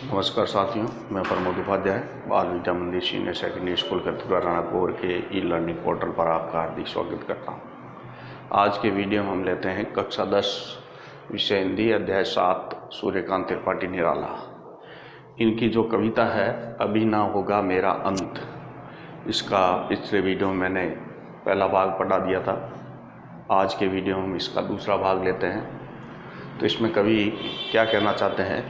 नमस्कार साथियों, मैं प्रमोद उपाध्याय बाल विद्या मंदिर सीनियर सेकेंडरी स्कूल कथुरा राणापुर के ई लर्निंग पोर्टल पर आपका हार्दिक स्वागत करता हूं। आज के वीडियो में हम लेते हैं कक्षा 10 विषय हिंदी अध्याय 7 सूर्यकांत त्रिपाठी निराला। इनकी जो कविता है अभी ना होगा मेरा अंत, इसका पिछले वीडियो में मैंने पहला भाग पढ़ा दिया था। आज के वीडियो में हम इसका दूसरा भाग लेते हैं। तो इसमें कवि क्या कहना चाहते हैं?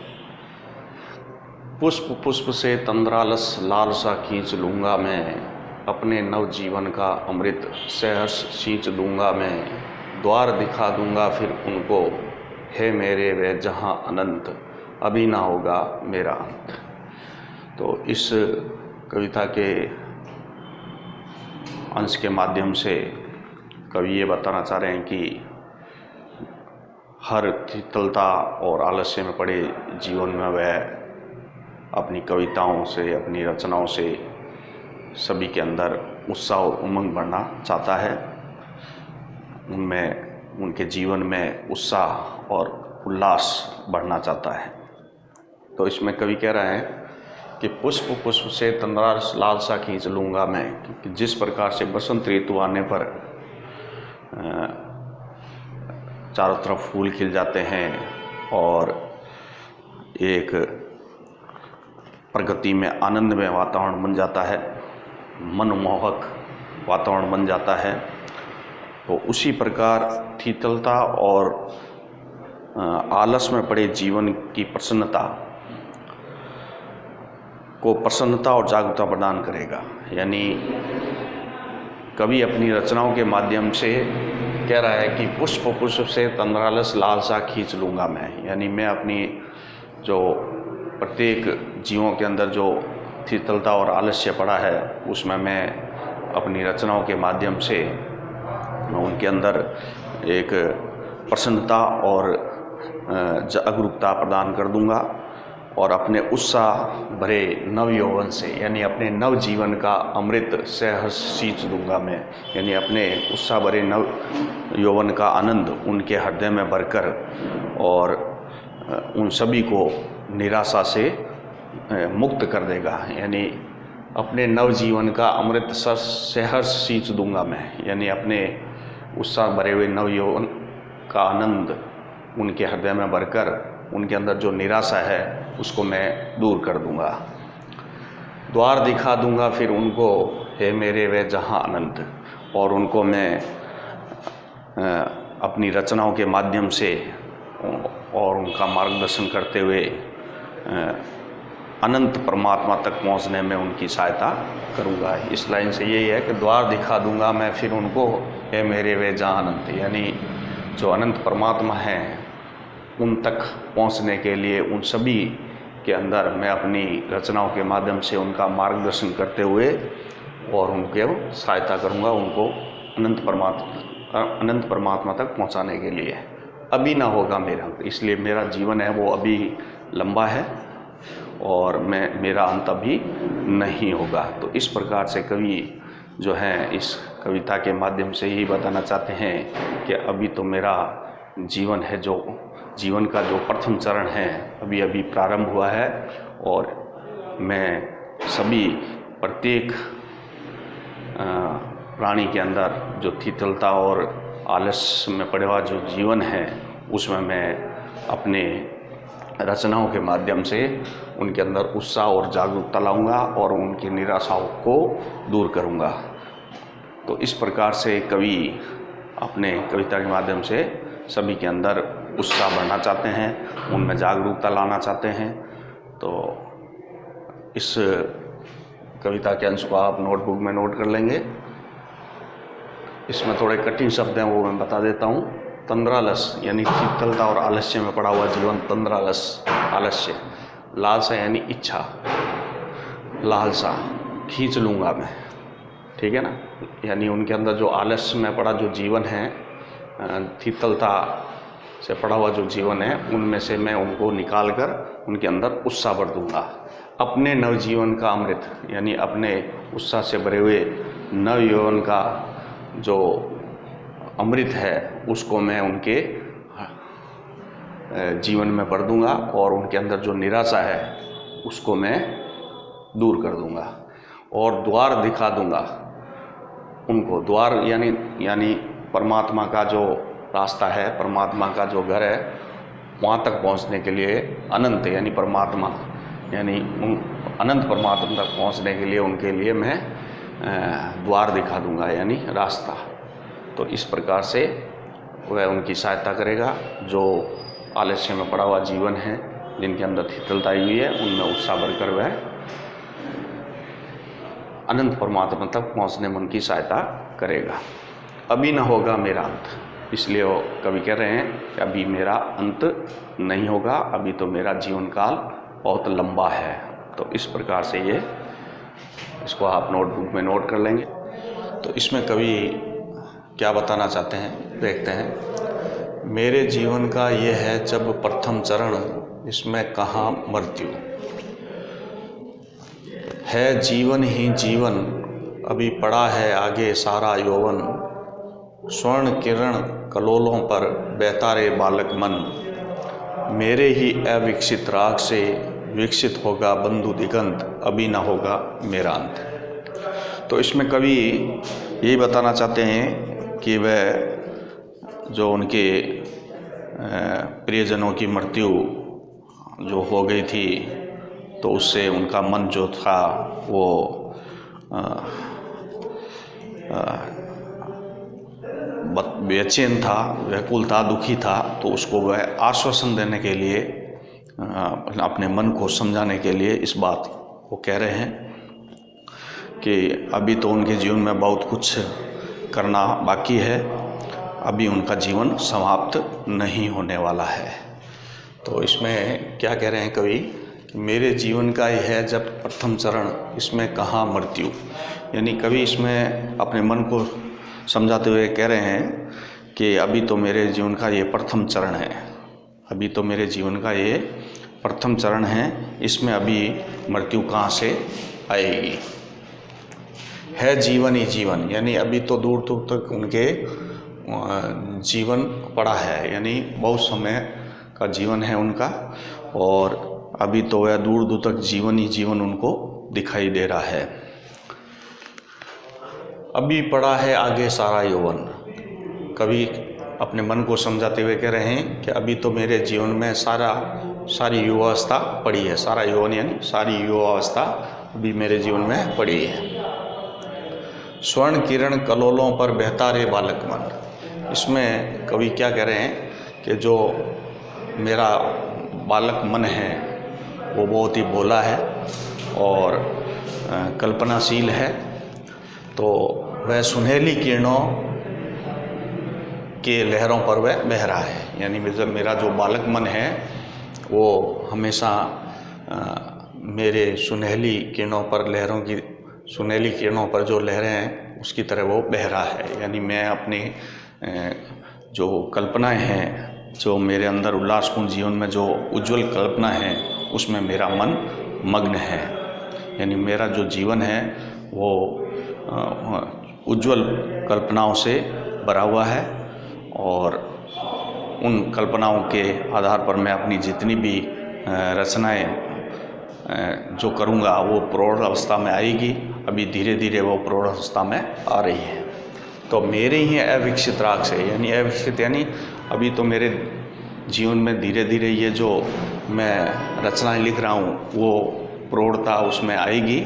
पुष्प पुष्प से तंद्रालस लालसा खींच लूँगा मैं, अपने नव जीवन का अमृत सहर्ष सींच दूँगा मैं, द्वार दिखा दूँगा फिर उनको, है मेरे वे जहाँ अनंत, अभी ना होगा मेरा अंत। तो इस कविता के अंश के माध्यम से कवि ये बताना चाह रहे हैं कि हर शीतलता और आलस्य में पड़े जीवन में वह अपनी कविताओं से, अपनी रचनाओं से सभी के अंदर उत्साह और उमंग बढ़ना चाहता है। उनमें, उनके जीवन में उत्साह और उल्लास बढ़ना चाहता है। तो इसमें कवि कह रहा है कि पुष्प पुष्प से तंद्रालस लालसा खींच लूँगा मैं, क्योंकि जिस प्रकार से बसंत ऋतु आने पर चारों तरफ फूल खिल जाते हैं और एक प्रगति में आनंदमय वातावरण बन जाता है, मनमोहक वातावरण बन जाता है, तो उसी प्रकार शीतलता और आलस में पड़े जीवन की प्रसन्नता को प्रसन्नता और जागरूकता प्रदान करेगा। यानी कवि अपनी रचनाओं के माध्यम से कह रहा है कि पुष्प पुष्प से तंद्रालस लालसा खींच लूँगा मैं, यानी मैं अपनी जो प्रत्येक जीवों के अंदर जो शीतलता और आलस्य पड़ा है उसमें मैं अपनी रचनाओं के माध्यम से उनके अंदर एक प्रसन्नता और जागरूकता प्रदान कर दूंगा और अपने उत्साह भरे नव यौवन से, यानी अपने नव जीवन का अमृत सहर्ष सींच दूंगा मैं, यानी अपने उत्साह भरे नव यौवन का आनंद उनके हृदय में भरकर और उन सभी को निराशा से मुक्त कर देगा। यानी अपने नव जीवन का अमृत सहर्ष सींच दूंगा मैं, यानी अपने उत्साह भरे हुए नव यौवन का आनंद उनके हृदय में भरकर उनके अंदर जो निराशा है उसको मैं दूर कर दूंगा। द्वार दिखा दूंगा फिर उनको, है मेरे वे जहाँ अनंत, और उनको मैं अपनी रचनाओं के माध्यम से और उनका मार्गदर्शन करते हुए अनंत परमात्मा तक पहुंचने में उनकी सहायता करूंगा। इस लाइन से यही है कि द्वार दिखा दूंगा मैं फिर उनको, है मेरे वे जहाँ अनंत, यानी जो अनंत परमात्मा हैं उन तक पहुंचने के लिए उन सभी के अंदर मैं अपनी रचनाओं के माध्यम से उनका मार्गदर्शन करते हुए और उनके सहायता करूंगा, उनको अनंत परमात्मा तक पहुंचाने के लिए। अभी ना होगा मेरा अंत, इसलिए मेरा जीवन है वो अभी लंबा है और मेरा अंत अभी नहीं होगा। तो इस प्रकार से कवि जो है इस कविता के माध्यम से ही बताना चाहते हैं कि अभी तो मेरा जीवन है, जो जीवन का जो प्रथम चरण है अभी अभी प्रारंभ हुआ है और मैं सभी प्रत्येक प्राणी के अंदर जो शीतलता और आलस्य में पड़े हुआ जो जीवन है उसमें मैं अपने रचनाओं के माध्यम से उनके अंदर उत्साह और जागरूकता लाऊंगा और उनकी निराशाओं को दूर करूंगा। तो इस प्रकार से कवि अपने कविता के माध्यम से सभी के अंदर उत्साह बढ़ना चाहते हैं, उनमें जागरूकता लाना चाहते हैं। तो इस कविता के अंश को आप नोटबुक में नोट कर लेंगे। इसमें थोड़े कठिन शब्द हैं वो मैं बता देता हूँ। तंद्रालस यानी शीतलता और आलस्य में पड़ा हुआ जीवन, तंद्रालस आलस्य। लालसा यानी इच्छा, लालसा खींच लूँगा मैं, ठीक है ना, यानी उनके अंदर जो आलस्य में पड़ा जो जीवन है, शीतलता से पड़ा हुआ जो जीवन है, उनमें से मैं उनको निकाल कर उनके अंदर उत्साह भर दूंगा। अपने नवजीवन का अमृत यानी अपने उत्साह से भरे हुए नव यौवन का जो अमृत है उसको मैं उनके जीवन में भर दूंगा और उनके अंदर जो निराशा है उसको मैं दूर कर दूंगा और द्वार दिखा दूंगा उनको। द्वार यानी परमात्मा का जो रास्ता है, परमात्मा का जो घर है, वहाँ तक पहुँचने के लिए अनंत यानी परमात्मा यानी अनंत परमात्मा तक पहुँचने के लिए उनके लिए मैं द्वार दिखा दूंगा यानी रास्ता। तो इस प्रकार से वह उनकी सहायता करेगा। जो आलस्य में पड़ा हुआ जीवन है, जिनके अंदर शीतलता आई हुई है, उनमें उत्साह भरकर वह अनंत परमात्मा तक पहुँचने में उनकी सहायता करेगा। अभी न होगा मेरा अंत, इसलिए वो कवि कह रहे हैं कि अभी मेरा अंत नहीं होगा, अभी तो मेरा जीवन काल बहुत लंबा है। तो इस प्रकार से ये इसको आप नोटबुक में नोट कर लेंगे। तो इसमें कवि क्या बताना चाहते हैं, देखते हैं। मेरे जीवन का ये है जब प्रथम चरण, इसमें कहाँ मृत्यु है। जीवन ही जीवन, अभी पड़ा है आगे सारा यौवन। स्वर्ण किरण कलोलों पर बहता रे बालक मन। मेरे ही अविकसित राग से विकसित होगा बंधु दिगंत, अभी ना होगा मेरा अंत। तो इसमें कवि यही बताना चाहते हैं कि वह जो उनके प्रियजनों की मृत्यु जो हो गई थी, तो उससे उनका मन जो था वो बेचैन था, व्याकुल था, दुखी था। तो उसको वह आश्वासन देने के लिए, अपने मन को समझाने के लिए इस बात को कह रहे हैं कि अभी तो उनके जीवन में बहुत कुछ करना बाकी है, अभी उनका जीवन समाप्त नहीं होने वाला है। तो इसमें क्या कह रहे हैं कवि, मेरे जीवन का यह है जब प्रथम चरण, इसमें कहाँ मृत्यु। यानी कवि इसमें अपने मन को समझाते हुए कह रहे हैं कि अभी तो मेरे जीवन का ये प्रथम चरण है, अभी तो मेरे जीवन का ये प्रथम चरण है, इसमें अभी मृत्यु कहाँ से आएगी। है जीवन ही जीवन, यानी अभी तो दूर दूर तक उनके जीवन पड़ा है, यानी बहुत समय का जीवन है उनका, और अभी तो वह दूर दूर तक जीवन ही जीवन उनको दिखाई दे रहा है। अभी पड़ा है आगे सारा यौवन, कवि अपने मन को समझाते हुए कह रहे हैं कि अभी तो मेरे जीवन में सारी युवावस्था पड़ी है। सारा यौवन यानी सारी युवावस्था अभी मेरे जीवन में पड़ी है। स्वर्ण किरण कलोलों पर बहता रे बालक मन, इसमें कवि क्या कह रहे हैं कि जो मेरा बालक मन है वो बहुत ही भोला है और कल्पनाशील है। तो वह सुनहली किरणों के लहरों पर वह बह रहा है, यानी जब मेरा जो बालक मन है वो हमेशा मेरे सुनहली किरणों पर, लहरों की सुनहली किरणों पर जो लहरें हैं उसकी तरह वो बह रहा है। यानी मैं अपनी जो कल्पनाएं हैं, जो मेरे अंदर उल्लासपूर्ण जीवन में जो उज्जवल कल्पना है, उसमें मेरा मन मग्न है। यानी मेरा जो जीवन है वो उज्जवल कल्पनाओं से भरा हुआ है, और उन कल्पनाओं के आधार पर मैं अपनी जितनी भी रचनाएं जो करूँगा वो प्रौढ़ अवस्था में आएगी। अभी धीरे धीरे वो प्रौढ़ अवस्था में आ रही है। तो मेरे ही अविकसित राग से, यानी अविकसित यानी अभी तो मेरे जीवन में धीरे धीरे ये जो मैं रचनाएं लिख रहा हूँ वो प्रौढ़ता उसमें आएगी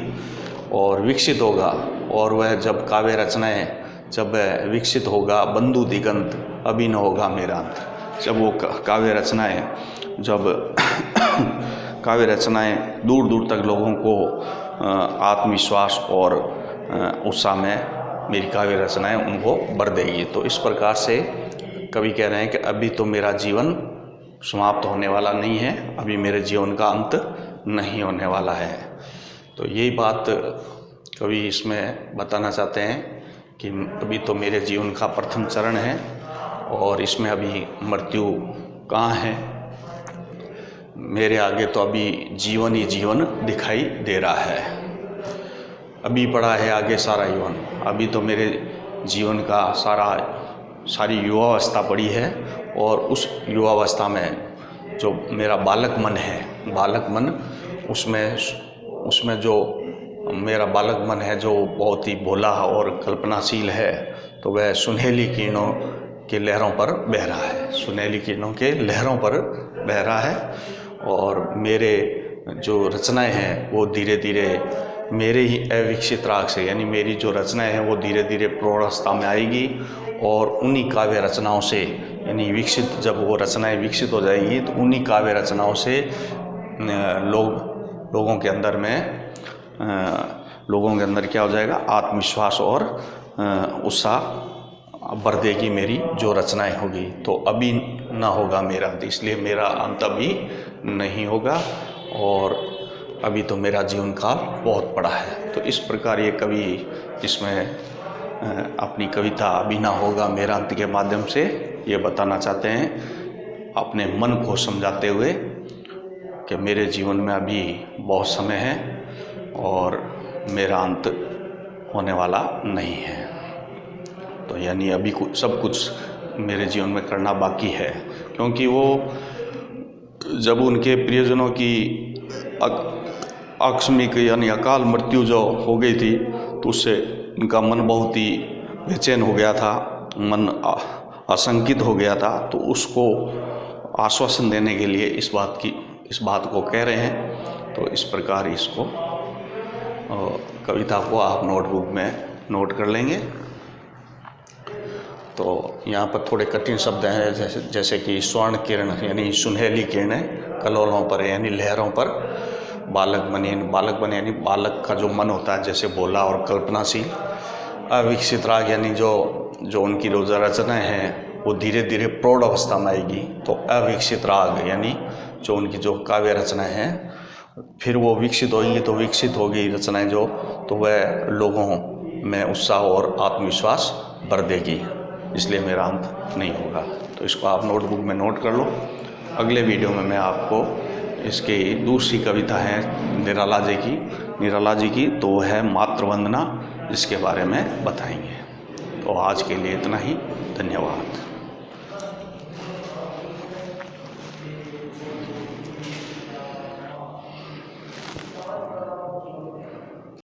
और विकसित होगा। और वह जब काव्य रचनाएं जब विकसित होगा, बंधु दिगंत अभी न होगा मेरा अंत। जब वो काव्य रचनाएं दूर दूर तक लोगों को आत्मविश्वास और उत्साह में मेरी काव्य रचनाएं उनको भर देगी। तो इस प्रकार से कवि कह रहे हैं कि अभी तो मेरा जीवन समाप्त होने वाला नहीं है, अभी मेरे जीवन का अंत नहीं होने वाला है। तो यही बात कवि इसमें बताना चाहते हैं कि अभी तो मेरे जीवन का प्रथम चरण है और इसमें अभी मृत्यु कहाँ है। मेरे आगे तो अभी जीवन ही जीवन दिखाई दे रहा है। अभी पड़ा है आगे सारा यौवन, अभी तो मेरे जीवन का सारी युवावस्था पड़ी है, और उस युवावस्था में जो मेरा बालक मन है, बालक मन उसमें जो मेरा बालक मन है जो बहुत ही भोला और कल्पनाशील है, तो वह सुनहली किरणों के लहरों पर बह रहा है, सुनहली किरणों के लहरों पर बह रहा है। और मेरे जो रचनाएं हैं वो धीरे धीरे मेरे ही अविकसित राग से, यानी मेरी जो रचनाएं हैं वो धीरे धीरे प्रौढ़ावस्था में आएगी और उन्हीं काव्य रचनाओं से, यानी विकसित, जब वो रचनाएं विकसित हो जाएगी तो उन्हीं काव्य रचनाओं से लोगों के अंदर क्या हो जाएगा, आत्मविश्वास और उत्साह भर देगी मेरी जो रचनाएं होगी। तो अभी ना होगा मेरा अंत, इसलिए मेरा अंत अभी नहीं होगा और अभी तो मेरा जीवन काल बहुत बड़ा है। तो इस प्रकार ये कवि इसमें अपनी कविता अभी ना होगा मेरा अंत के माध्यम से ये बताना चाहते हैं, अपने मन को समझाते हुए कि मेरे जीवन में अभी बहुत समय है और मेरा अंत होने वाला नहीं है। तो यानी अभी सब कुछ मेरे जीवन में करना बाकी है, क्योंकि वो जब उनके प्रियजनों की आकस्मिक यानी अकाल मृत्यु जो हो गई थी तो उससे उनका मन बहुत ही बेचैन हो गया था, मन आशंकित हो गया था। तो उसको आश्वासन देने के लिए इस बात को कह रहे हैं। तो इस प्रकार इसको कविता को आप नोटबुक में नोट कर लेंगे। तो यहाँ पर थोड़े कठिन शब्द हैं, जैसे कि स्वर्ण किरण यानी सुनहली किरणें कलोलों पर यानी लहरों पर, बालक बने यानी बालक का जो मन होता है जैसे भोला और कल्पनाशील, अविकसित राग यानी जो उनकी रोजा रचनाएं हैं वो धीरे धीरे प्रौढ़ अवस्था में आएगी। तो अविकसित राग यानी जो उनकी जो काव्य रचनाएं हैं फिर वो विकसित होगी, तो विकसित होगी रचनाएं जो, तो वह लोगों में उत्साह और आत्मविश्वास भर देगी, इसलिए मेरा अंत नहीं होगा। तो इसको आप नोटबुक में नोट कर लो। अगले वीडियो में मैं आपको इसकी दूसरी कविता है निराला जी की, तो है मातृवंदना, इसके बारे में बताएंगे। तो आज के लिए इतना ही, धन्यवाद।